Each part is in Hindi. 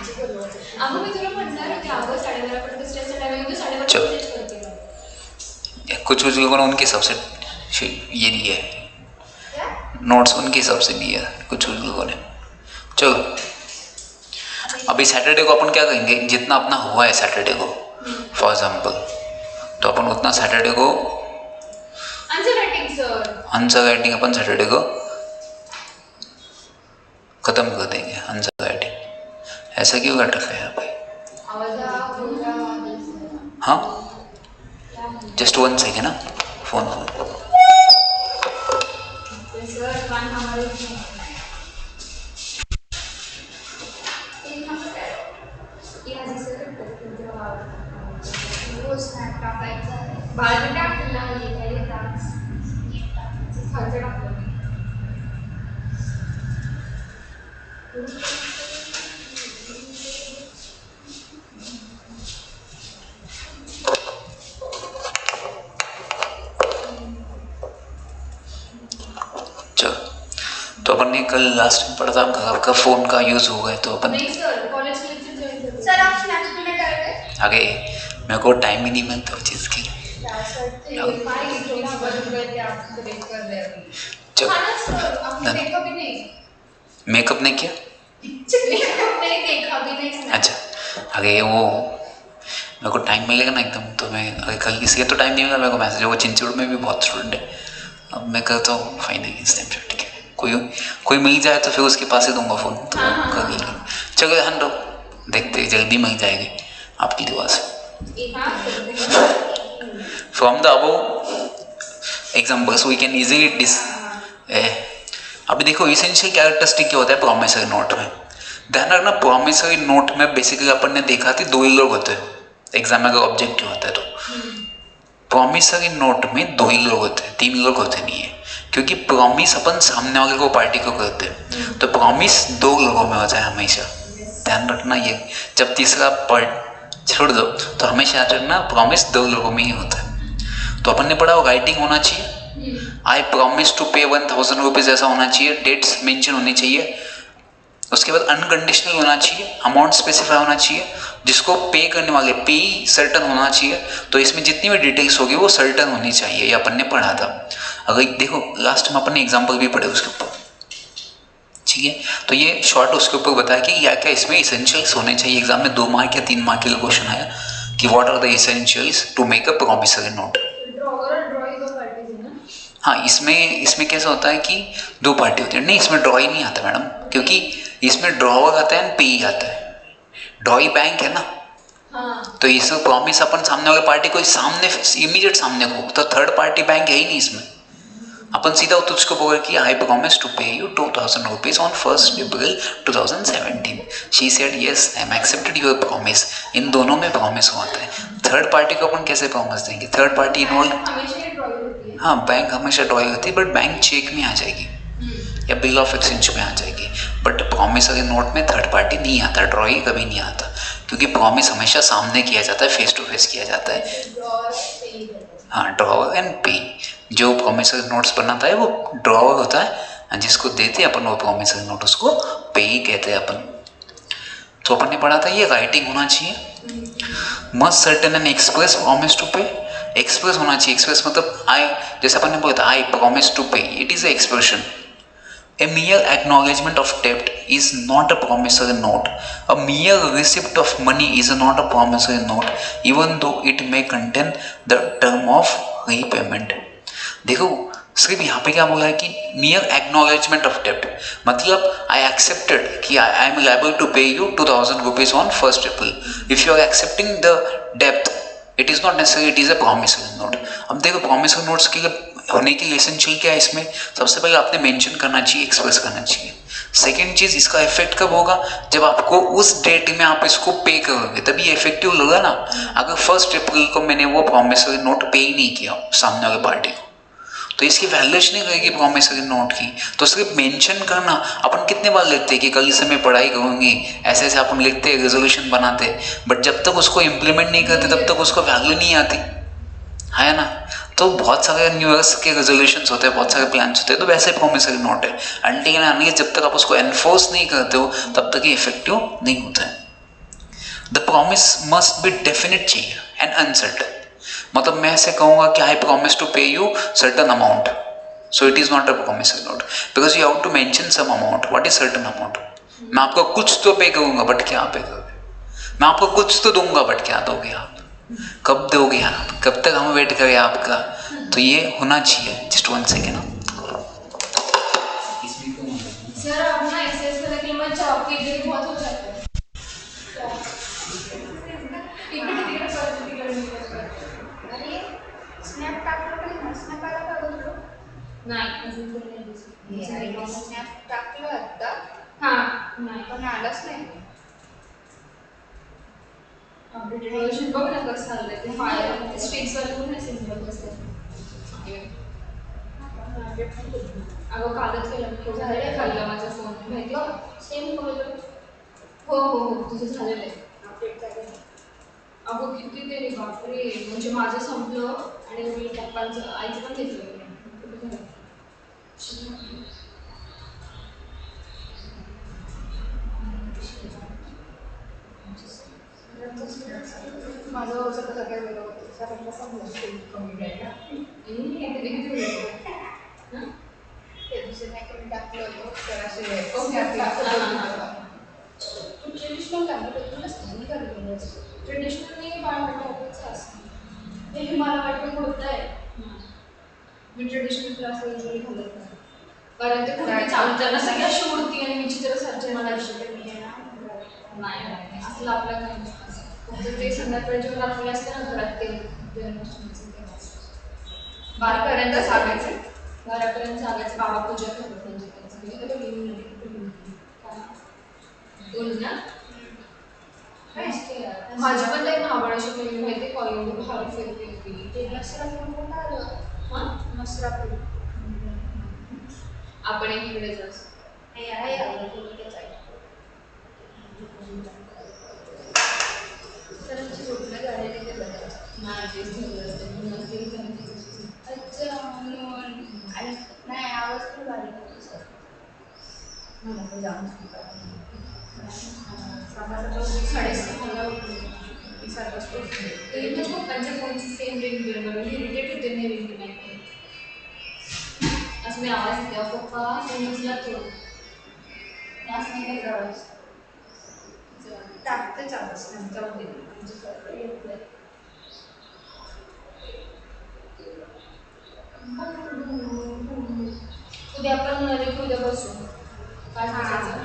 अगं मी तुला म्हणणार होते अगं 12:30 पर्यंत स्टेजचा टायमिंग होतो, 12:30 चल। स्टेज करते कुछ कुछ लोगों ने उनके हिसाब से ये दिया है, नोट्स उनके हिसाब से दिया है कुछ कुछ लोगों ने। चलो अभी सैटरडे को अपन क्या करेंगे, जितना अपना हुआ है सैटरडे को फॉर एग्जाम्पल, तो अपन उतना सैटरडे को आंसर राइटिंग अपन सैटरडे को खत्म कर देंगे। आंसर राइटिंग ऐसा क्यों कर रखा है यहाँ पे? हाँ जस्ट 1 सेकेंड ना, फोन चलो। तो अपन ने कल लास्ट टाइम पढ़ा था आपका फ़ोन का यूज़ हो गए, तो अपन आगे मेरे को टाइम ही नहीं मिलता उस चीज़ की। मेकअप नहीं किया? अच्छा आगे वो मेरे को टाइम मिलेगा ना एकदम, तो मैं अगर कल इसलिए तो टाइम नहीं मिला मेरे को, मैसेज होगा चिंचोड़ में भी बहुत स्टूडेंट है, अब मैं करता हूँ फाइनली इस टाइम से। ठीक है, कोई मिल जाए तो फिर उसके पास ही दूंगा फ़ोन, तो कर लेंगे। चलो ध्यान दो, देखते जल्दी मिल जाएगी आपकी दुआ से। From the above examples we can easily अभी देखो इसेंशियल कैरेक्टरिस्टिक क्या होता है प्रोमिसरी नोट में, ध्यान रखना। प्रोमिसरी नोट में बेसिकली अपन ने देखा थी 2 ही लोग होते हैं, एग्जाम में अगर ऑब्जेक्टिव होता है तो प्रोमिसरी नोट में 2 ही लोग होते हैं, 3 लोग होते नहीं है, क्योंकि प्रॉमिस अपन सामने वाले को पार्टी को करते हैं, तो प्रॉमिस 2 लोगों में होता है हमेशा, ध्यान रखना ये। जब तीसरा पार्ट छोड़ दो तो हमेशा याद रखना प्रॉमिस 2 लोगों में ही होता है। तो अपन ने पढ़ा राइटिंग होना चाहिए, आई प्रॉमिस टू पे 1000 रुपीज़ ऐसा होना चाहिए, डेट्स मेंशन होनी चाहिए, उसके बाद अनकंडीशनल होना चाहिए, अमाउंट स्पेसिफाई होना चाहिए, जिसको पे करने वाले पे सर्टन होना चाहिए। तो इसमें जितनी भी डिटेल्स होगी वो सर्टन होनी चाहिए, ये अपन ने पढ़ा था। अगर देखो लास्ट में अपन ने एग्जाम्पल भी पढ़े उसके ऊपर, ठीक है, तो ये शॉर्ट उसके ऊपर बताया कि क्या क्या इसमें इसेंशियल्स होने चाहिए। एग्जाम में 2 मार्क या 3 मार्क के लिए क्वेश्चन आया कि what are the essentials to make a promissory note. हाँ इसमें कैसा होता है कि 2 पार्टी होती है, नहीं इसमें ड्रॉ ही नहीं आता मैडम, क्योंकि इसमें ड्रॉवर आता है पे ही आता है, ड्रॉ ही बैंक है ना। तो इसमें प्रॉमिस अपन सामने वाले पार्टी को सामने इमीडिएट सामने को, तो थर्ड पार्टी बैंक है ही नहीं इसमें। अपन सीधा उसको बोल कि I promise to pay you 2000 rupees on 1 April 2017। She said yes I am accepted your promise. इन दोनों में प्रॉमिस होता है। थर्ड पार्टी को अपन कैसे प्रॉमिस देंगे? थर्ड पार्टी इन्वॉल्व, हाँ बैंक हमेशा ड्रॉ होती है, बट बैंक चेक में आ जाएगी या बिल ऑफ एक्सचेंज में आ जाएगी, बट प्रॉमिसरी नोट में थर्ड पार्टी नहीं आता, ड्रॉ ही कभी नहीं आता, क्योंकि प्रॉमिस हमेशा सामने किया जाता है, फेस टू फेस किया जाता है। हाँ ड्रॉवर एंड पे, जो प्रॉमिसरी नोट्स बनाता है वो ड्रॉवर होता है, जिसको देते हैं अपन वो प्रॉमिसरी नोट उसको पे ही कहते हैं अपन। तो अपन ने पढ़ा था ये राइटिंग होना चाहिए, must certain and express promise to pay. Express होना चाहिए, एक्सप्रेस मतलब आई, जैसे अपन ने बोला था आई प्रॉमिस टू पे, it is a expression. A mere acknowledgement of debt is not a promissory note. A mere receipt of money is not a promissory note, even though it may contain the term of repayment. देखो सिर्फ यहाँ पे क्या बोला है कि mere acknowledgement of debt, मतलब I accepted कि I am liable to pay you 2000 rupees on 1 April. If you are accepting the debt, it is not necessary it is a promissory note. अब देखो promissory notes के होने की एसेंशियल क्या है इसमें? सबसे पहले आपने मेंशन करना चाहिए, एक्सप्रेस करना चाहिए। सेकेंड चीज, इसका इफेक्ट कब होगा? जब आपको उस डेट में आप इसको पे करोगे तभी इफेक्टिव होगा ना। अगर 1 April को मैंने वो प्रॉमिसरी नोट पे ही नहीं किया सामने वाले पार्टी को, तो इसकी वैल्यूएशन नहीं रहेगी प्रॉमिसरी नोट की। तो सिर्फ मेंशन करना, अपन कितने बार लिखते हैं कि कल से मैं पढ़ाई करूंगी, ऐसे ऐसे अपन लिखते हैं, रेजोल्यूशन बनाते, बट जब तक उसको इम्प्लीमेंट नहीं करते तब तक उसको वैल्यू नहीं आती है ना। तो बहुत सारे न्यू ईयर्स के रेजोल्यूशंस होते हैं, बहुत सारे प्लान्स होते हैं, तो वैसे प्रॉमिसरी नोट है। अनटिल एंड अनलेस जब तक आप उसको एनफोर्स नहीं करते हो तब तक ये इफेक्टिव नहीं होता है। The promise must be definite चाहिए एंड अनसर्टन. मतलब मैं ऐसे कहूँगा कि I promise to pay you certain amount, so it is not a promissory note because you have to mention some amount. What is certain amount? मैं आपको कुछ तो पे करूँगा, बट क्या पे करोगे? मैं आपको कुछ तो दूंगा, बट क्या दोगे आप? कब दोगे आप? कब तक हम वेट करें आपका? तो ये होना चाहिए. Just 1 second. सर आप ना एक्सरसाइज करने के लिए मत जाओ, आपके इधर बहुत हो जाता है. अरे स्नॅप टाकलं तरी ना स्नॅप आला का गं तुला? नाही अजून तरी नाही दिसत. मी स्नॅप टाकलं आता हां नाही पण आलंच नाही. अपडेटेड व्हर्जन बघ ना कसं चाललंय ते. फायर स्ट्रिक्स वाले पण मेसेज बघत असतात. अगं कालच केलं मी, झालेलं खाल्लं माझा फोन माहिती आहे का? सेम कॉल हो हो हो तुझं झालेलं आहे. अपडेट झालं. अगं किती ते रे बापरे, म्हणजे माझं संपलं आणि मी पप्पांचं आईचं पण घेतलं. माझं होतं कसं काय वेगळं होतं सरांना समजलं कमी द्यायला. ते दुसरं नाही कमी टाकलं होतं तर असे ट्रेडिशनल गाणं बघून असतं करत असतं. ट्रेडिशनली बाळाचं असतं हे मला वाटतं होत आहे. मी ट्रेडिशनल क्लास युजली घालत नाही, कारण ते खूप चालताना सगळ्या शिवडती आणि विचित्र सारखे मला नाही असलं आपलं काही नसतं. फक्त ते संध्याकाळी जेव्हा रात्री असते ना घरात ते जन्माष्टमीचं तेव्हा 12पर्यंत सांगायचं. 12पर्यंत जागायचं. बाबा पूजा करतात ना. माझी पण ते महाबळेश्वर गेली माहिती कॉलेज भारी फिरली होती. ते नसरापूर कोण आलं? हां नसरापूर आपण एक इकडेच असतो. हे आहे आलं तिकडेच आहे. सरांची रोडला गाडी तिथे बघायचं. माझी अच्छा म्हणून आणि नाही आवाज पण बारीक होतो सर. मला जाऊन साडेसहाला उठली. मी 7 वाजता उठले. तरी पण पप्पांच्या फोनची सेम रिंग बिल मला इरिटेट होते नाही रिंग नाही असं मी आवाज येते पप्पा समजला तो त्याच नाही काय टाकतेच आवाज जाऊ दे. उद्या आपण म्हणाले की उद्या बसू काय सांगायचं.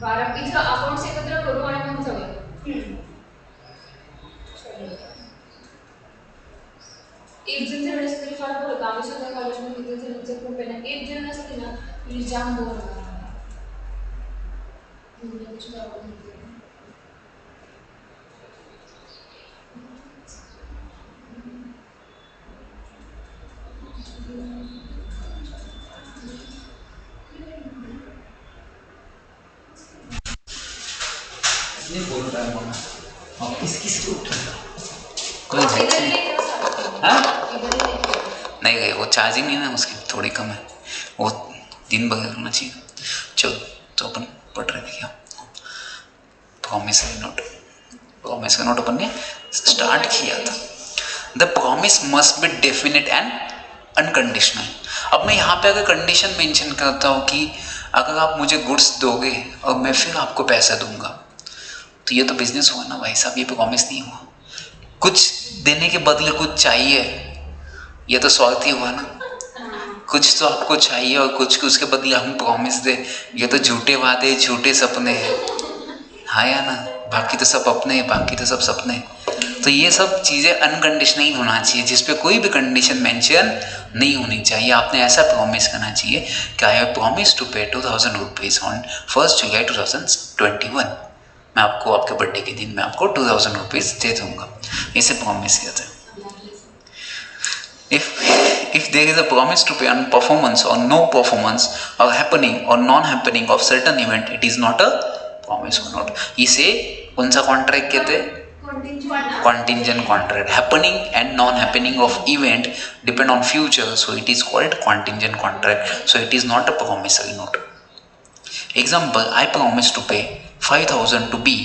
12 इथं अकाउंट्स एकत्र करू आणि मग जाऊया. एक जण जर असं तरी फार बरं. आम्ही सुद्धा कॉलेजमध्ये किती जणांचं खूप आहे ना. एक जण असते ना ती जाम बोर होणार. नहीं बोल रहा है मामा. आप किस उठ रहे हो? नहीं गए वो चार्जिंग नहीं ना उसकी थोड़ी कम है. वो दिन भर करना चाहिए. चलो तो अपन पढ़ रहे थे क्या? प्रॉमिसरी नोट अपन ने स्टार्ट किया था. The promise must be definite and unconditional. अब मैं यहाँ पे अगर कंडीशन मेंशन करता हूँ कि अगर आप मुझे गुड्स दोगे और मैं फिर आपको पैसा दूंगा, तो ये तो बिजनेस हुआ ना भाई साहब, ये प्रॉमिस नहीं हुआ. कुछ देने के बदले कुछ चाहिए, ये तो स्वार्थी हुआ ना. कुछ तो आपको चाहिए और कुछ उसके बदले हम प्रॉमिस दे, ये तो झूठे वादे झूठे सपने हैं. हाँ या ना. बाकी तो सब अपने हैं, बाकी तो सब सपने हैं. तो ये सब चीज़ें अनकंडीशनल होना चाहिए, जिस पे कोई भी कंडीशन मेंशन नहीं होनी चाहिए. आपने ऐसा प्रॉमिस करना चाहिए कि आई हैव प्रॉमिस टू पे 2000 रुपीज़ ऑन 1 जुलाई 2021. मैं आपको आपके बर्थडे के दिन मैं आपको 2000 रुपीज़ दे दूँगा. इसे प्रॉमिस कहते हैं. If there is a promise to pay on performance or no performance or happening or non-happening of certain event, it is not a promise or not. इसे कौन सा कॉन्ट्रैक्ट कहते हैं? Contingent contract. Happening and non-happening of event depend on future, so it is called contingent contract. So it is not a promissory note. Example, I promise to pay 5,000 to B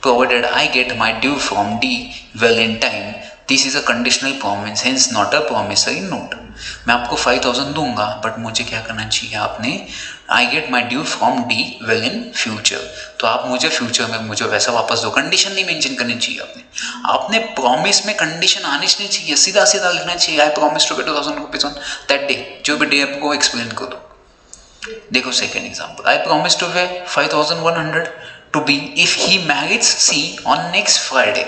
provided I get my due from D well in time. This is a conditional promise, hence not a promissory note. मैं आपको 5,000 दूंगा बट मुझे क्या करना चाहिए आपने, I get my due from D well in future, तो आप मुझे फ्यूचर में मुझे वैसा वापस दो। कंडीशन नहीं मेंशन करनी चाहिए आपने प्रॉमिस में कंडीशन आनी नहीं चाहिए, सीधा सीधा लिखना चाहिए आई प्रॉमिस टू पे 2,000 रुपीज ऑन दैट डे, जो भी डे आपको एक्सप्लेन कर दो। देखो second example, I promise to pay 5,100 to be if he marriage C on next Friday.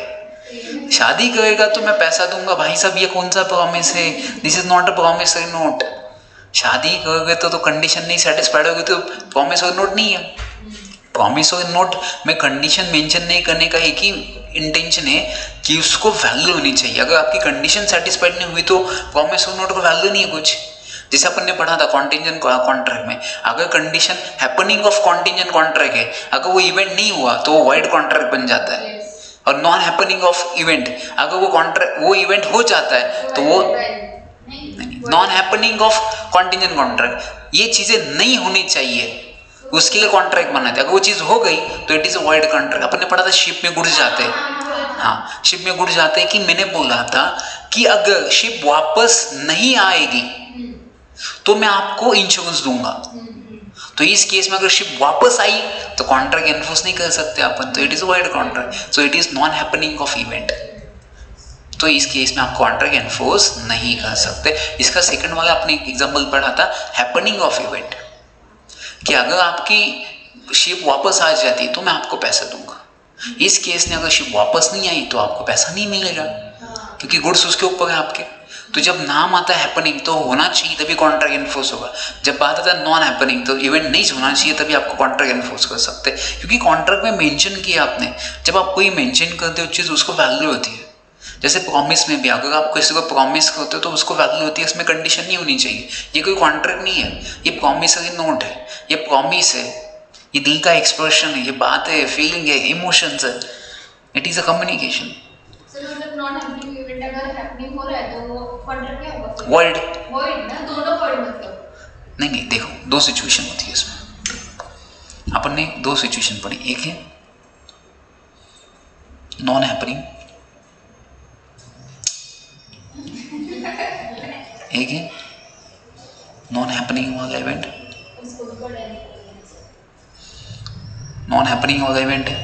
शादी करेगा तो मैं पैसा दूंगा, भाई साहब ये कौन सा प्रॉमिस है, this is not a promissory note. शादी करोगे तो कंडीशन नहीं सेटिस्फाइड होगी तो प्रॉमिसरी नोट नहीं है। प्रॉमिसरी नोट में कंडीशन मेंशन नहीं करने का एक ही इंटेंशन है कि उसको वैल्यू होनी चाहिए। अगर आपकी कंडीशन सेटिस्फाइड नहीं हुई तो प्रॉमिसरी नोट को वैल्यू नहीं है कुछ। जैसे अपन ने पढ़ा था कॉन्टिंजेंट कॉन्ट्रैक्ट में, अगर condition happening of contingent contract है, अगर वो इवेंट नहीं हुआ तो वो वाइड कॉन्ट्रैक्ट बन जाता है। और नॉन हैपनिंग ऑफ इवेंट, अगर वो कॉन्ट्रैक्ट वो इवेंट हो जाता है तो वो non happening of contingent contract, ये चीजें नहीं होनी चाहिए, उसके लिए कॉन्ट्रैक्ट बनाते हैं। अगर वो चीज हो गई तो it is a wide contract. अपन ने पढ़ा था शिप में गुड्स जाते हैं, हाँ शिप में गुड्स जाते हैं कि मैंने बोला था कि अगर शिप वापस नहीं आएगी तो मैं आपको इंश्योरेंस दूंगा। तो इस केस में अगर शिप वापस आई तो कॉन्ट्रैक्ट एनफोर्स नहीं कर सकते अपन, तो it is wide contract, so it is non happening of event. तो इस केस में आप कॉन्ट्रैक्ट एनफोर्स नहीं कर सकते। इसका सेकंड वाला आपने एग्जांपल पढ़ा था हैपनिंग ऑफ इवेंट, कि अगर आपकी शिप वापस आ जाती तो मैं आपको पैसा दूंगा। इस केस में अगर शिप वापस नहीं आई तो आपको पैसा नहीं मिलेगा क्योंकि गुड्स उसके ऊपर है आपके। तो जब नाम आता है हैपनिंग तो होना चाहिए तभी कॉन्ट्रैक्ट एनफोर्स होगा। जब बात आता है नॉन हैपनिंग तो इवेंट नहीं होना चाहिए तभी आपको कॉन्ट्रैक्ट एनफोर्स कर सकते हैं, क्योंकि कॉन्ट्रैक्ट में मेंशन किया आपने। जब आप कोई मेंशन करते हो चीज़ उसको वैल्यू होती है। जैसे प्रॉमिस में भी अगर आप किसी को प्रॉमिस करते हो तो उसको वैल्यू होती है, इसमें कंडीशन नहीं होनी चाहिए। ये कोई कॉन्ट्रैक्ट नहीं है, ये प्रॉमिसरी नोट है, ये प्रॉमिस है, ये दिल का एक्सप्रेशन है, ये बात है, फीलिंग है, इमोशंस है, it is a communication. Non happening event अगर हैपनिंग हो रहा है तो वो कॉन्ट्रैक्ट क्या होगा? वर्ड वर्ड ना, दोनों वर्ड मतलब नहीं, देखो दो सिचुएशन होती है इसमें। अपन ने दो सिचुएशन पढ़ी, एक है नॉन हैपनिंग, एक है नॉन हैपनिंग वाला इवेंट। नॉन हैपनिंग वाला इवेंट है,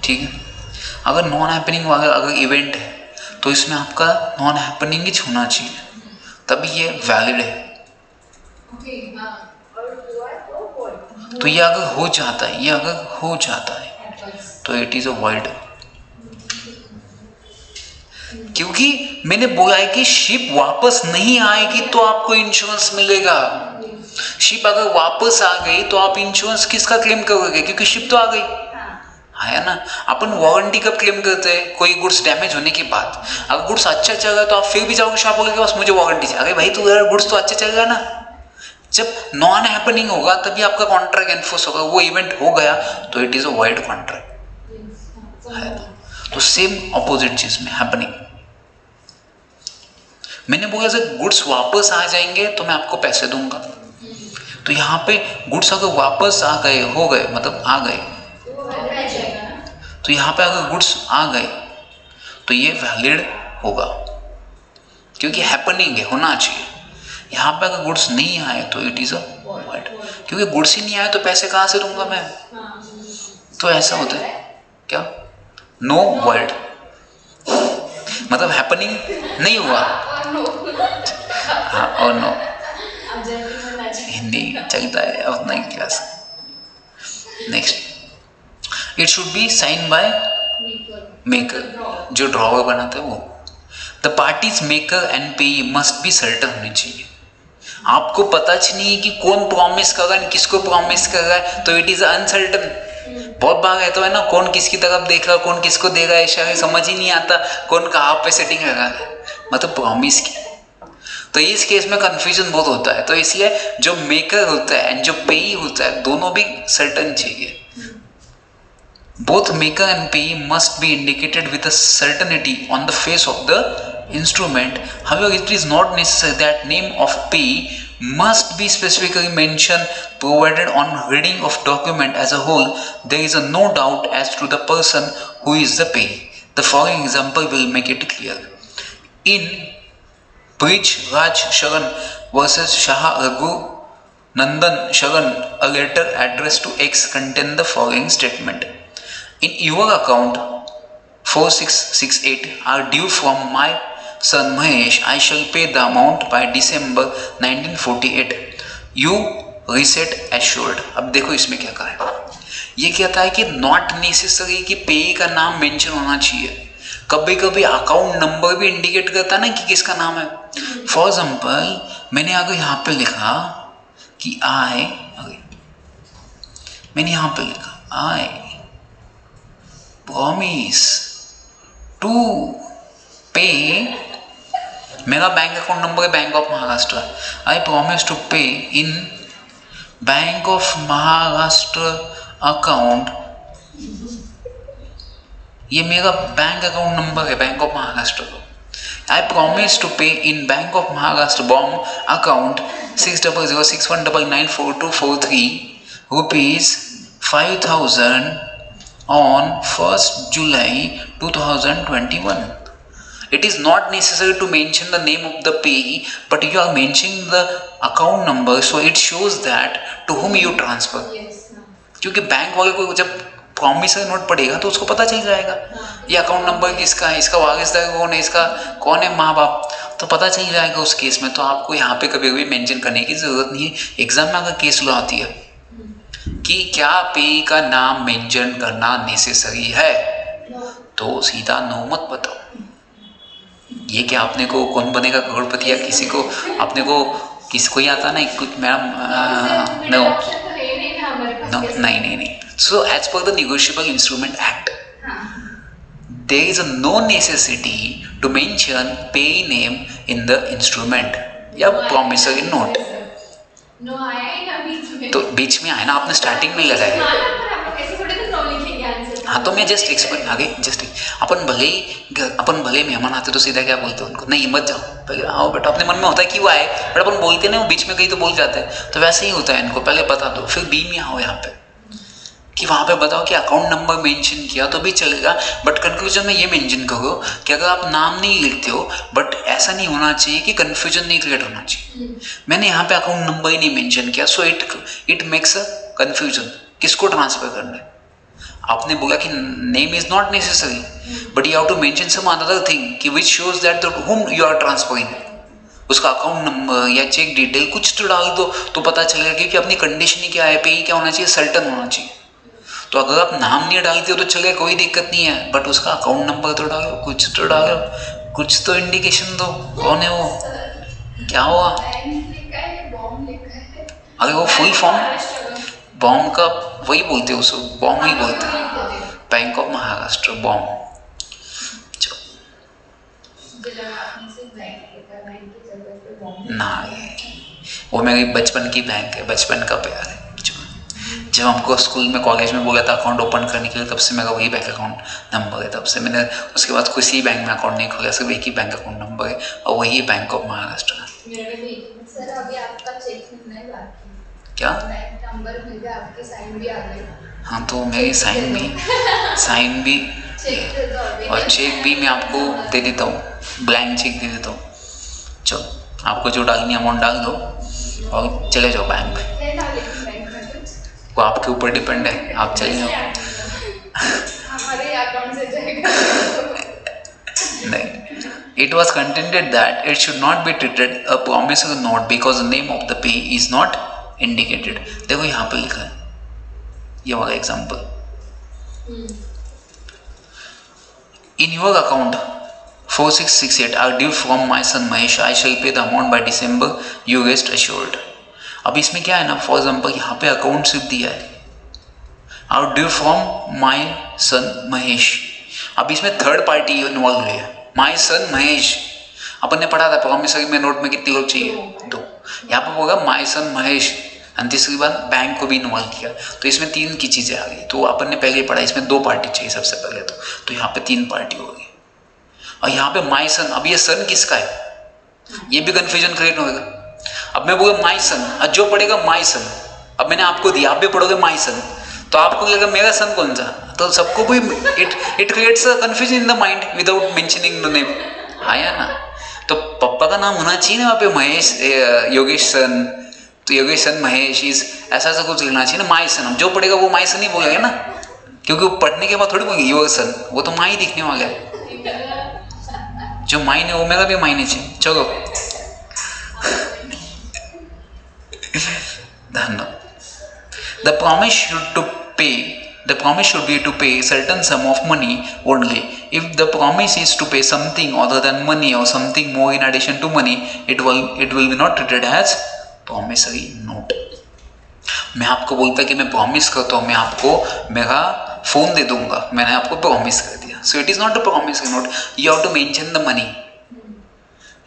ठीक है। अगर नॉन हैपनिंग वाला अगर इवेंट है तो इसमें आपका नॉन हैपनिंग ही होना चाहिए, तभी ये वैलिड है। तो ये अगर हो जाता है, ये अगर हो जाता है तो इट इज अ वॉइड, क्योंकि मैंने बोला है कि शिप वापस नहीं आएगी तो आपको इंश्योरेंस मिलेगा। शिप अगर वापस आ गई तो आप इंश्योरेंस किसका क्लेम करोगे, क्योंकि शिप तो आ गई है ना। अपन वारंटी कब क्लेम करते हैं? कोई गुड्स डैमेज होने के बाद। अगर गुड्स अच्छा चल रहा है तो आप फिर भी जाओगे शॉप वाले के पास, मुझे वारंटी चाहिए। अरे भाई तो यार गुड्स तो अच्छा चल रहा है ना। जब नॉन हैपनिंग होगा तभी आपका कॉन्ट्रैक्ट एनफोर्स होगा। वो इवेंट हो गया तो it is a wide contract है। तो सेम अपोजिट चीज में हैपनिंग, मैंने बोला जब गुड्स वापस आ जाएंगे तो मैं आपको पैसे दूंगा। तो यहाँ पे गुड्स अगर वापस आ गए, हो गए मतलब आ गए, तो यहाँ पे अगर गुड्स आ गए तो ये वैलिड होगा क्योंकि हैपनिंग है, होना चाहिए। यहाँ पे अगर गुड्स नहीं आए तो इट इज अ वॉइड, क्योंकि गुड्स ही नहीं आए तो पैसे कहाँ से दूंगा मैं। तो ऐसा होता है क्या, नो वॉइड मतलब हैपनिंग नहीं हुआ। हाँ और नो, हिंदी चलता है उतना ही class. Next, it should be sign by maker, जो ड्रॉवर बनाता है वो। The parties maker and pay must be certain होनी चाहिए। आपको पता नहीं है कि कौन प्रॉमिस कर रहा है, किसको प्रॉमिस कर रहा है, तो इट इज अनसर्टन। बहुत बार रहता है ना, कौन किसकी तरफ देख रहा है, कौन किसको दे रहा है, शायद समझ ही नहीं आता कौन कहाँ पे सेटिंग कर रहा है, मतलब प्रॉमिस की। तो इस केस में कंफ्यूजन बहुत होता है। तो इसलिए जो मेकर होता है एंड जो पेई होता है दोनों भी सर्टन चाहिए। Both maker and payee must be indicated with a certainty on the face of the instrument. However, it is not necessary that name of payee must be specifically mentioned provided on reading of document as a whole. There is no doubt as to the person who is the payee. The following example will make it clear. In Brij Raj Sharan versus Shah Raghu Nandan Sharan, a letter addressed to X contained the following statement. In your account 4668 are due from my son Mahesh. I shall pay the amount by December 1948. You reset assured. अब देखो इसमें क्या कहा है. ये कहता है कि नॉट नेसेसरी कि पे का नाम मेंशन होना चाहिए. कभी कभी अकाउंट नंबर भी इंडिकेट करता है ना कि किसका नाम है. फॉर एग्जाम्पल मैंने अगर यहाँ पे लिखा कि मैंने यहाँ पे लिखा आई प्रॉमिस टू पे, मेरा बैंक अकाउंट नंबर है bank of Maharashtra. I promise to pay in bank of Maharashtra account, ये मेरा बैंक अकाउंट नंबर है बैंक ऑफ महाराष्ट्र को. I promise to pay in bank of Maharashtra bomb account 6006199423 rupees 5000 on 1st July 2021. It is not necessary to mention the name of the payee, but you are mentioning the account number, so it shows that to whom you transfer. क्योंकि बैंक वाले को जब प्रॉमिसरी नोट पड़ेगा तो उसको पता चल जाएगा ये अकाउंट नंबर किसका है, इसका वारिसदार कौन है, इसका कौन है माँ बाप, तो पता चल जाएगा उस केस में. तो आपको यहाँ पे कभी कभी मेंशन करने की जरूरत नहीं है. एग्जाम में अगर केस लो आती है कि क्या पे का नाम मेंशन करना नेसेसरी है, तो सीधा नो मत बताओ. ये क्या अपने को कौन बनेगा करोड़पति या किसी को अपने को किसको ही आता ना कुछ मैम नो नहीं. So as per the negotiable instrument act there is no necessity to mention pay name in the instrument या प्रॉमिसरी नोट. नो आया ही ना बीच में. तो बीच में आया ना, आपने स्टार्टिंग में लगाया. हाँ तो मैं जस्ट एक्सप्लेन आगे जस्ट अपन भले मेहमान आते तो सीधा क्या बोलते हैं उनको, नहीं मत जाओ पहले आओ बेटा. अपने मन में होता है कि वो आए, बट अपन बोलते ना वो बीच में कहीं तो बोल जाते हैं. तो वैसे ही होता है, इनको पहले बता दो फिर बी में आओ यहाँ पे कि वहाँ पे बताओ कि अकाउंट नंबर मेंशन किया तो भी चलेगा, बट कंक्लूजन में ये मेंशन करो कि अगर आप नाम नहीं लिखते हो, बट ऐसा नहीं होना चाहिए कि कंफ्यूजन नहीं क्रिएट होना चाहिए. मैंने यहाँ पे अकाउंट नंबर ही नहीं मेंशन किया, so it makes a confusion किसको ट्रांसफर करना है. आपने बोला कि name is not necessary, but you have to mention some another thing कि which shows that whom you are transferring. उसका अकाउंट नंबर या चेक डिटेल कुछ तो डाल दो तो पता चलेगा कि अपनी कंडीशन ही क्या है, पे क्या होना चाहिए, सर्टन होना चाहिए. तो अगर आप नाम नहीं डालते हो तो चलेगा, कोई दिक्कत नहीं है, बट उसका अकाउंट नंबर तो डालो, कुछ तो डालो, कुछ तो इंडिकेशन दो कौन है वो, क्या हुआ. अगर वो फुल फॉर्म बॉम्ब का वही बोलते हैं, उसको बॉम्ब ही बोलते हैं, बैंक ऑफ महाराष्ट्र बॉम्ब. ना वो मेरी बचपन की बैंक है, बचपन का प्यार है. जब हमको स्कूल में कॉलेज में बोला था अकाउंट ओपन करने के लिए, तब से मेरा वही बैंक अकाउंट नंबर है. तब से मैंने उसके बाद किसी बैंक में अकाउंट नहीं खोला, सिर्फ एक ही बैंक अकाउंट नंबर है और वही बैंक ऑफ महाराष्ट्र. सर अभी आपका चेक मिलना है बाकी. क्या नंबर मिल गया, आपके साइन भी आ गए. हाँ तो मेरी साइन भी और चेक भी मैं आपको दे देता हूँ, ब्लैंक चेक दे देता हूँ. चलो आपको जो डालनी अमाउंट डाल दो और चले जाओ बैंक में. वो आपके ऊपर डिपेंड है, आप चले जाओ. हमारे अकाउंट से जाएगा. नहीं, it was contended that it should not be treated a promissory note because the name of the payee is not indicated. देखो यहाँ पे लिखा है ये वाला example. In your account 4668 are due from my son Mahesh. I shall pay the amount by December. You rest assured. अब इसमें क्या है ना, फॉर एग्जाम्पल यहाँ पे अकाउंट सिर्फ दिया है आर ड्यू फ्रॉम माई सन महेश. अब इसमें थर्ड पार्टी इन्वॉल्व हुई है, माई सन महेश. अपन ने पढ़ा था प्रॉमिसरी में नोट में कितने लोग चाहिए, दो. यहाँ पे होगा माई सन महेश और तीसरी बात बैंक को भी इन्वॉल्व किया, तो इसमें तीन की चीज़ें आ गई. तो अपन ने पहले ही पढ़ा इसमें दो पार्टी चाहिए सबसे पहले, तो यहाँ पे तीन पार्टी हो गई. और यहाँ पे माई सन, अब ये सन किसका है, ये भी कन्फ्यूजन क्रिएट होगा. अब मैं बोलूँ माई सन, अब जो पढ़ेगा माई सन, अब मैंने आपको दिया, आप भी पढ़ोगे माई सन, तो आपको लगेगा मेरा सन कौन सा, तो सबको कोई it creates a confusion in the mind without mentioning the name. हाँ या ना, तो पापा का नाम होना चाहिए ना वहाँ पे, महेश, योगेश सन, तो योगेश सन महेश इज, ऐसा कुछ लिखना चाहिए ना, माई सन। जो पढ़ेगा वो माई सन ही बोलेगा ना, क्योंकि वो पढ़ने के बाद थोड़ी बोलेंगे योर सन, वो तो माई दिखने वाला है, जो माई ने ओमेगा भी माई नीचे। चलो धन्यवाद। The promise should be to pay certain sum of money only. If the promise is to pay something other than money or something more in addition to money, it will be not treated as promissory note. मैं आपको बोलता कि मैं प्रॉमिस करता हूँ, मैं आपको मेरा फोन दे दूंगा, मैंने आपको प्रॉमिस कर दिया, so it is not a promissory note. You have to mention the money.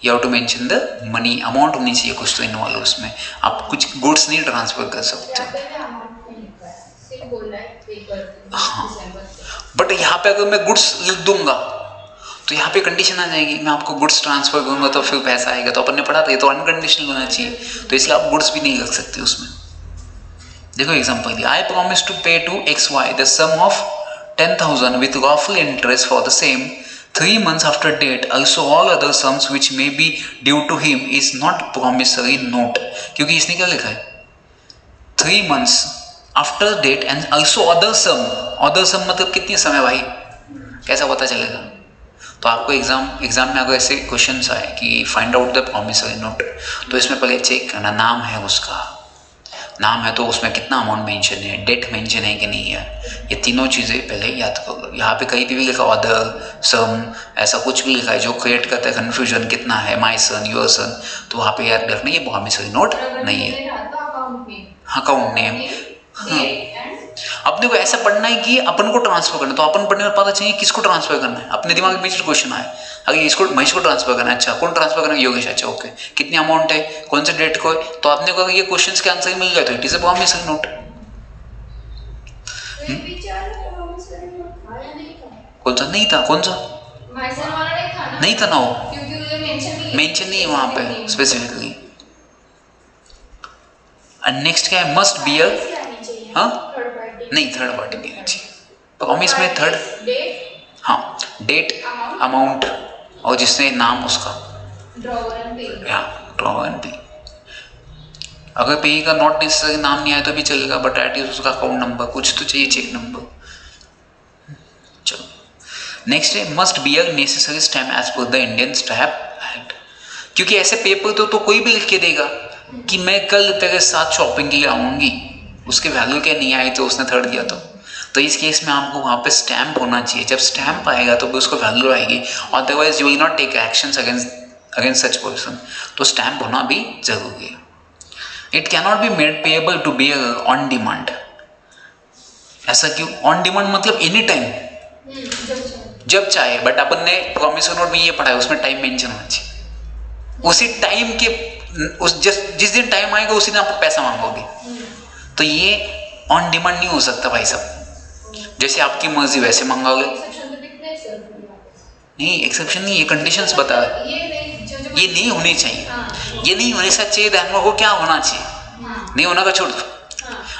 You have to mention the money. Amount होनी चाहिए कुछ तो इन्वॉल्व उसमें, आप कुछ गुड्स नहीं ट्रांसफर कर सकते। हाँ, बट यहाँ पे अगर मैं गुड्स लिख दूंगा तो यहाँ पे कंडीशन आ जाएगी, मैं आपको गुड्स ट्रांसफर करूंगा तो फिर पैसा आएगा, तो अपन ने पढ़ा था ये तो अनकंडीशनल होना चाहिए, तो इसलिए आप गुड्स भी नहीं रख सकते उसमें। देखो एग्जांपल दिया, I promise to pay to XY the sum of 10,000 with lawful interest for the same 3 months after date. Also all other sums which may be due to him is not promissory note. क्योंकि इसने क्या लिखा है 3 months after date and also other some मतलब कितनी समय भाई, कैसा पता चलेगा। तो आपको एग्जाम में अगर ऐसे क्वेश्चंस आए कि find out the promissory note, तो इसमें पहले चेक करना नाम है उसका, नाम है तो उसमें कितना अमाउंट मेंशन है, डेट मेंशन है कि नहीं है, ये तीनों चीज़ें पहले याद करो। यहाँ पे कहीं भी लिखा अदर सम, ऐसा कुछ भी लिखा है जो क्रिएट करता है कन्फ्यूजन, कितना है माई सन योर सन, तो वहाँ पे याद रखना ये प्रॉमिसरी नोट नहीं है। अकाउंट नेम, हाँ, अपने को ऐसा पढ़ना है कि अपन को ट्रांसफर करना, तो अपन पढ़ने में पता चाहिए किसको ट्रांसफर करना है। अपने दिमाग में क्वेश्चन आए अगर इसको महेश को ट्रांसफर करना है, अच्छा कौन ट्रांसफर करना है, योगेश, अच्छा ओके, कितनी अमाउंट है, कौन से डेट को है, तो आपने को अगर ये क्वेश्चंस के आंसर मिल गया तो it is a promissory note. कौन सा नहीं था, कौन सा नहीं था ना, वो मेंशन नहीं है वहां पे स्पेसिफिकली। एंड नेक्स्ट क्या है, मस्ट बी अ, हाँ नहीं थर्ड पार्टी नहीं चाहिए प्रॉमिस में, थर्ड हाँ डेट अमाउंट और जिसने नाम उसका ड्रॉवर एंड पे। अगर पे का नॉट नेसेसरी नाम नहीं आया तो भी चलेगा, बट एटलीस्ट उसका अकाउंट नंबर कुछ तो चाहिए, चेक नंबर। चलो नेक्स्ट है must be a necessary stamp as per the Indian stamp act. क्योंकि ऐसे पेपर तो कोई भी लिख के देगा कि मैं कल तेरे साथ शॉपिंग के लिए आऊँगी, उसके वैल्यू क्या नहीं आई तो उसने थर्ड दिया, तो इस केस में आपको वहाँ पे स्टैम्प होना चाहिए। जब स्टैम्प आएगा तो उसको वैल्यू आएगी, otherwise you will not take actions against such person, तो स्टैम्प होना भी जरूरी है। It can not be made payable to be on demand. ऐसा क्यों, ऑन डिमांड मतलब एनी टाइम, जब चाहे, बट अपन ने प्रॉमिसरी नोट में ये पढ़ा है उसमें टाइम मेंशन होना चाहिए, उसी टाइम के जिस दिन टाइम आएगा उसी दिन आप पैसा मांगोगे, तो ये ऑन डिमांड नहीं हो सकता भाई साहब, जैसे आपकी मर्जी वैसे मांगोगे। नहीं एक्सेप्शन नहीं, ये कंडीशंस बता रहे, ये नहीं होनी चाहिए, ये नहीं होने से चाहिए ध्यान को क्या होना चाहिए, नहीं होना का छोड़ दो।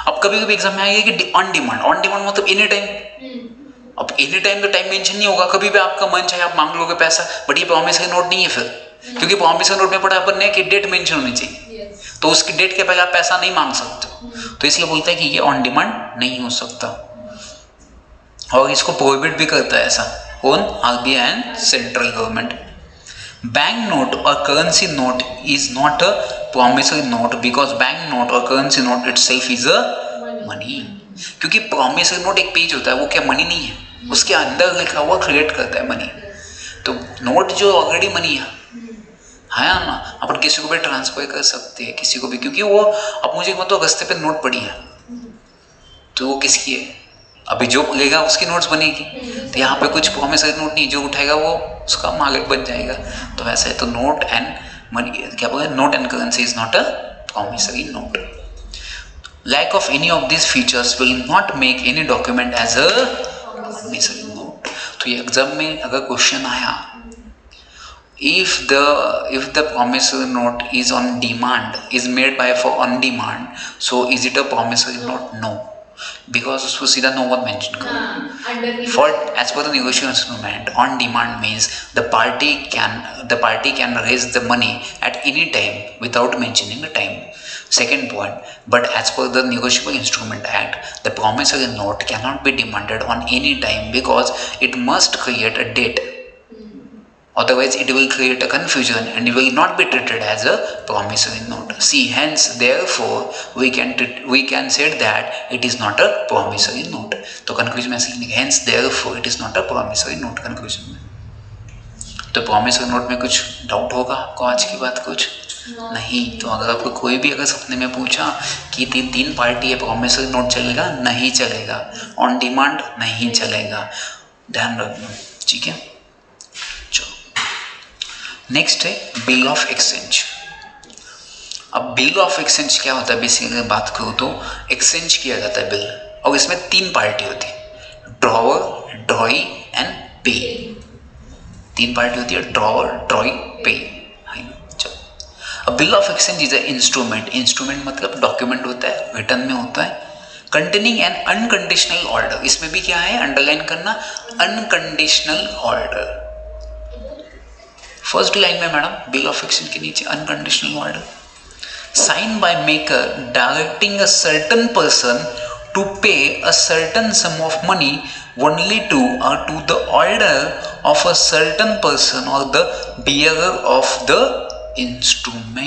अब कभी कभी एग्जाम में आएगा कि ऑन डिमांड मतलब एनी टाइम, अब एनी टाइम तो टाइम मेंशन नहीं होगा, कभी भी आपका मन चाहे आप मांग लोगे पैसा, बट ये प्रॉमिसरी नोट नहीं है फिर, क्योंकि प्रॉमिसरी नोट में पढ़ा अपन ने कि डेट मेंशन होनी चाहिए, तो उसकी डेट के पहले आप पैसा नहीं मांग सकते, तो इसलिए बोलता है कि ये ऑन डिमांड नहीं हो सकता। और इसको प्रोहिबिट भी करता है ऐसा कौन, RBI and central government. Bank note और currency note is not a promissory note because bank note और currency note itself is a money. क्योंकि प्रॉमिसरी नोट एक पेज होता है, वो क्या मनी नहीं है, उसके अंदर लिखा हुआ क्रिएट करता है मनी, तो नोट जो ऑलरेडी मनी है ना, अपन किसी को भी ट्रांसफर कर सकते हैं, किसी को भी, क्योंकि वो अब मुझे मतलब रास्ते पे नोट पड़ी है तो वो किसकी है, अभी जो लेगा उसकी नोट्स बनेगी, तो यहाँ पे कुछ प्रॉमिसरी नोट नहीं, जो उठाएगा वो उसका मालिक बन जाएगा, तो वैसे है। तो नोट एंड मनी क्या बोले, note and currency is not a promissory note. Lack of any of this features will not make any document as a promissory note. तो ये एग्जाम में अगर क्वेश्चन आया if the promissory note is on demand, is made by for on demand, so is it a promissory note? No, because उसको सीधा no मत mention करो. For as per the negotiation instrument, on demand means the party can raise the money at any time without mentioning the time. Second point, but as per the Negotiable Instrument Act, the promissory note cannot be demanded on any time because it must create a date. Otherwise, it will create a confusion and it will not be treated as a promissory note. See, hence, therefore, we can say that it is not a promissory note. तो conclusion में ऐसे लिखेंगे, hence, therefore, it is not a promissory note. Conclusion में. तो promissory note में कुछ doubt होगा आपको आज की बात कुछ? नहीं. तो अगर आपको कोई भी अगर सपने में पूछा कि तीन पार्टी है, promissory note चलेगा? नहीं चलेगा. On demand नहीं चलेगा. ध्यान रखना. ठीक है. नेक्स्ट है बिल ऑफ एक्सचेंज. अब बिल ऑफ एक्सचेंज क्या होता है? बेसिकली बात करूँ तो एक्सचेंज किया जाता है बिल, और इसमें तीन पार्टी होती है, ड्रॉवर, ड्रॉई एंड पे. तीन पार्टी होती है, ड्रॉवर, ड्रॉई, पे. चलो, अब bill of exchange is a instrument. Instrument मतलब डॉक्यूमेंट होता है, रिटर्न में होता है, कंटेनिंग एन अनकंडीशनल ऑर्डर. इसमें भी क्या है, अंडरलाइन करना, अनकंडीशनल ऑर्डर. फर्स्ट लाइन में मैडम बिल ऑफ एक्सचेंज के नीचे unconditional order, sign by maker directing a certain person to pay a certain sum of money only to और to the order of a certain person और the bearer of the instrument.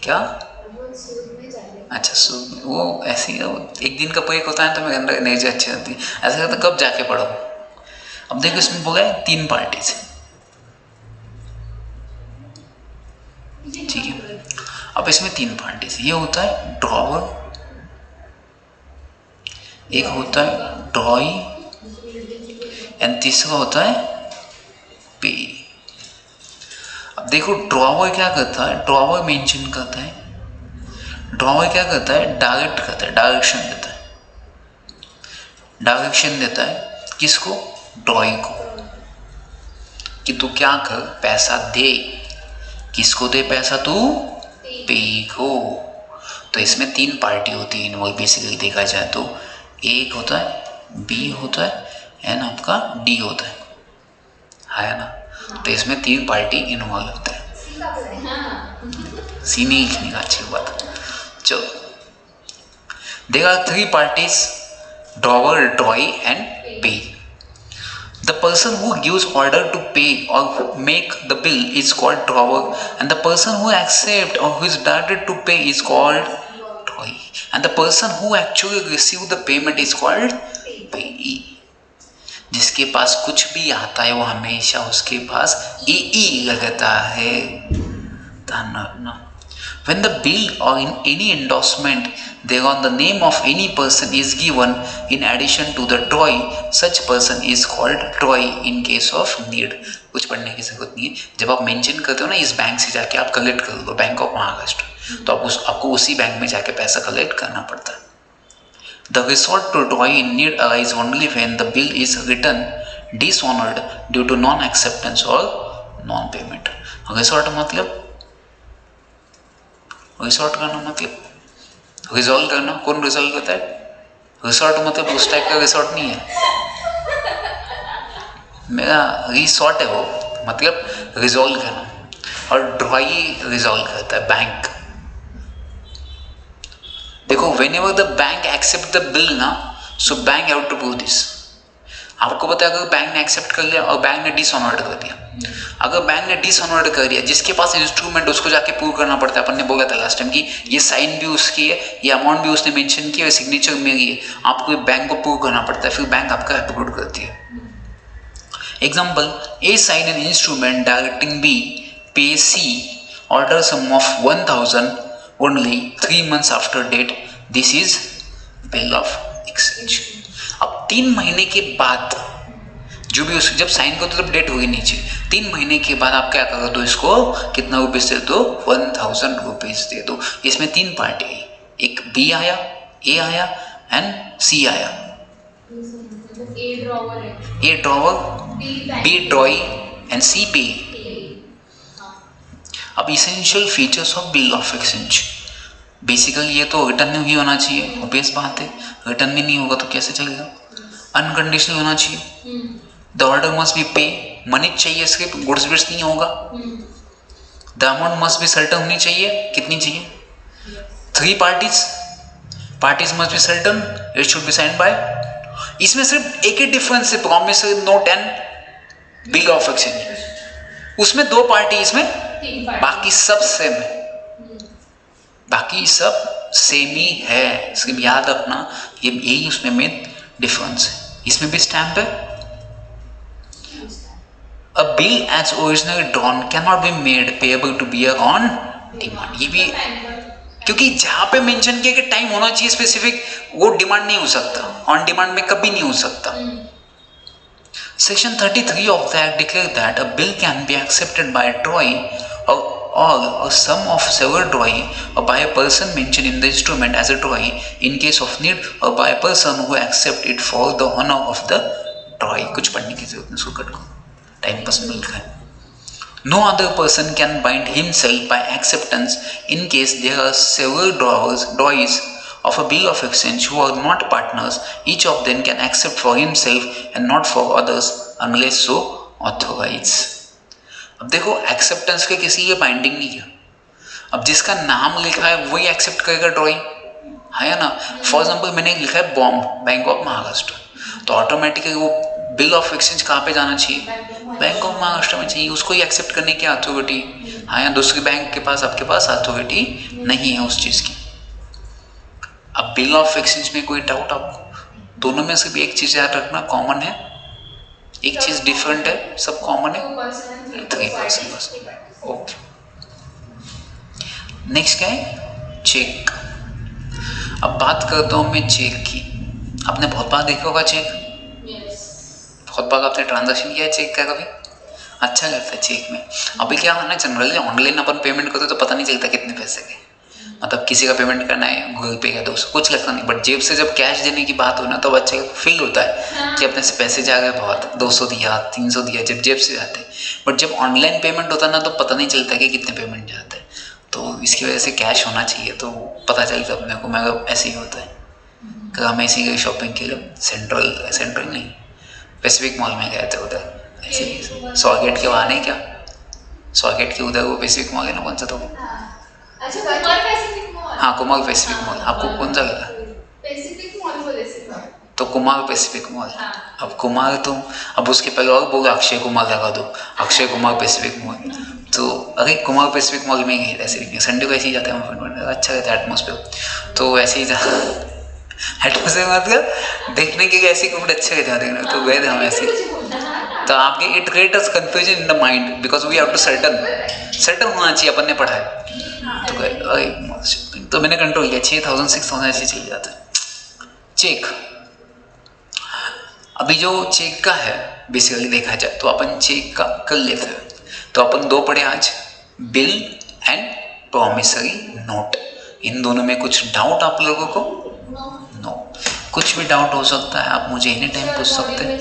क्या? अच्छा, सो वो ऐसे ही एक दिन का ब्रेक होता है तो मेरे अंदर एनर्जी अच्छी होती है. ऐसा करता कब जाके पढ़ो. अब देखो इसमें बोला है तीन पार्टी से. ठीक है, अब इसमें तीन पार्टी से ये होता है ड्रॉवर, एक होता है ड्रॉई एंड तीसरा होता है पे. अब देखो ड्रॉवर क्या करता है, ड्रॉवर मेंशन करता है, ड्रॉवर क्या करता है, डायरेक्ट करता है, डायरेक्शन देता है. डायरेक्शन देता है किसको, ड्रॉई को, कि तू क्या कर, पैसा दे. किसको दे पैसा, तू पे को. तो इसमें तीन पार्टी होती है इन्वॉल्व बेसिकली देखा जाए तो. एक होता है, बी होता है एंड आपका डी होता है ना. तो इसमें तीन पार्टी इन्वॉल्व होते हैं. सी नहीं लिखने का, अच्छी बात. चलो, there are three parties, drawer, droy and pay. The person who gives order to pay or make the bill is called drawer, and the person who accepts or who is directed to pay is called droy, and the person who actually receives the payment is called payee. जिसके पास कुछ भी आता है वो हमेशा उसके पास ई लगता है. ध्यान रखना. When the bill or in any endorsement thereon the name of any person is given in addition to the droy, such person is called droy in case of need. कुछ पढ़ने की जरूरत नहीं है. जब आप मेंशन करते हो ना, इस बैंक से जाके आप कलेक्ट कर लो, बैंक ऑफ महाराष्ट्र, तो आपको उसी बैंक में जाके पैसा कलेक्ट करना पड़ता है. The resort to droy in need arise only when the bill is written dishonored due to non-acceptance or non-payment. Resort मतलब रिसॉर्ट करना, मतलब रिजॉल्व करना. कौन रिजॉल्व करता है? रिसॉर्ट मतलब उस टाइप का रिसॉर्ट नहीं है, मेरा रिसॉर्ट है वो, मतलब रिजॉल्व करना. और ड्रॉई रिजॉल्व करता है बैंक. देखो, whenever the bank accept the bill ना, so bank have to prove this. आपको पता है अगर बैंक ने एक्सेप्ट कर लिया और बैंक ने डिसऑनर्ड कर दिया, अगर बैंक ने डिसऑनर्ड कर दिया, जिसके पास इंस्ट्रूमेंट उसको जाके प्रूव करना पड़ता है. अपन ने बोला था लास्ट टाइम कि ये साइन भी उसकी है, ये अमाउंट भी उसने मेंशन किया, सिग्नेचर मेरी है. आपको बैंक को प्रूव करना पड़ता है, फिर बैंक आपका अप्रूव करती है. Example, A sign an instrument directing B pay C order sum of 1000 only 3 months after date. This is bill of exchange. अब 3 महीने के बाद जो भी उस जब साइन करो तो तब डेट होगी नीचे. 3 महीने के बाद आप क्या करो, तो इसको कितना रुपीज दे दो, 1000 रुपीज दे दो. इसमें तीन पार्टी आई, एक बी आया, ए आया एंड सी आया. ए ड्रॉवर है, ए ड्रॉवर, बी ड्रॉई एंड सी पे। अब essential features of bill of exchange, basically ये तो रिटर्न में भी होना चाहिए, ऑब्वियस बात है, रिटर्न में नहीं होगा तो कैसे चलेगा। अनकंडीशनल होना चाहिए, द ऑर्डर मस्ट बी पे, मनी चाहिए, सिर्फ गुड्स बिड्स नहीं होगा। The amount must be certain होनी चाहिए, कितनी चाहिए, 3 parties must be certain, it should be signed by. इसमें सिर्फ एक ही डिफरेंस है, promissory note and bill of exchange. उसमें 2 पार्टी, इसमें बाकी सब सेम है, बाकी सब सेम ही है, सिर्फ याद रखना ये यही उसमें मेन डिफरेंस है। इसमें भी स्टैम्प है। A bill as originally drawn cannot be made payable to bearer on demand। ये भी क्योंकि जहां पे मेंशन किया कि टाइम होना चाहिए स्पेसिफिक, वो डिमांड नहीं हो सकता, ऑन डिमांड में कभी नहीं हो सकता। Section 33 of the Act declares that a bill can be accepted by a drawee or a sum of several drawee or by a person mentioned in the instrument as a drawee in case of need or by a person who accept it for the honor of the drawee। कुछ पढ़ने की जरूरत नहीं, उसको कट करो, टाइम पास मिल रहा है। No other person can bind himself by acceptance in case there are several drawees of a bill of exchange who are not partners. Each of them can accept for himself and not for others unless so authorized। अब देखो, एक्सेप्टेंस के किसी ये बाइंडिंग नहीं है। अब जिसका नाम लिखा है वही एक्सेप्ट करेगा ड्रॉइंग, है ना। फॉर एग्जाम्पल मैंने लिखा है बॉम्ब, बैंक ऑफ महाराष्ट्र, तो ऑटोमेटिकली वो बिल ऑफ एक्सचेंज कहाँ पे जाना चाहिए, बैंक ऑफ महाराष्ट्र में चाहिए। उसको ही एक्सेप्ट करने की अथॉरिटी, हाँ, या दूसरी बैंक के पास आपके पास अथॉरिटी नहीं है उस चीज़ की। अब बिल ऑफ एक्सचेंज में कोई डाउट आपको, दोनों में सिर्फ एक चीज़ याद रखना, कॉमन है, एक चीज़ डिफरेंट है, सब कॉमन है, 3% बस। ओके, नेक्स्ट क्या है, चेक। अब बात करता हूँ मैं चेक की। आपने बहुत बार देखा होगा चेक, बहुत बार आपने ट्रांजैक्शन किया है चेक का कभी, अच्छा लगता है चेक में। अभी क्या है ना, जनरली ऑनलाइन अपन पेमेंट करते तो पता नहीं चलता कितने पैसे के, मतलब किसी का पेमेंट करना है गूगल पे या 200, कुछ लगता नहीं, बट जेब से जब कैश देने की बात हो ना तब अच्छा फील होता है कि अपने से पैसे जा गए बहुत, 200 दिया, 300 दिया, जब जेब से जाते हैं। बट जब ऑनलाइन पेमेंट होता है ना तो पता नहीं चलता कि कितने पेमेंट जाते हैं, तो इसकी वजह से कैश होना चाहिए तो पता चलता अपने को। मैं ऐसे ही होता है, कल हम ऐसे ही शॉपिंग के लिए सेंट्रल नहीं, पैसिफिक मॉल में गए थे, उधर ऐसे ही सॉकेट के वहाँ नहीं, क्या सॉकेट के उधर वो पैसिफिक मॉल है ना, कौन सा तो, अच्छा, कुमार पैसिफिक मॉल। हाँ, कुमार पैसिफिक मॉल। आपको कौन सा लगा? पैसिफिक मॉल बोले थे तो कुमार पैसिफिक मॉल। अब कुमार तो, अब उसके पहले और बोलो अक्षय कुमार लगा दो, अक्षय कुमार पैसिफिक मॉल। तो अरे कुमार पैसिफिक मॉल में गए ऐसे, संडे को ऐसे ही जाते हैं, अच्छा रहता है एटमोसफेयर, तो ऐसे ही एटमोसफेयर मतलब देखने के लिए ऐसे कपड़े अच्छे रहते हैं, तो गए थे हम ऐसे। तो आपके it creates confusion in the mind because we have to certain होना चाहिए, अपन ने पढ़ा है। तो गए, तो मैंने कंट्रोल किया, 6000 6000 ऐसे चले जाते हैं। चेक, अभी जो चेक का है बेसिकली देखा जाए तो अपन चेक का कर लेते हैं। तो अपन 2 पढ़े आज, बिल एंड प्रॉमिसरी नोट। इन दोनों में कुछ डाउट आप लोगों को? नो, कुछ भी डाउट हो सकता है, आप मुझे एनी टाइम पूछ सकते हैं।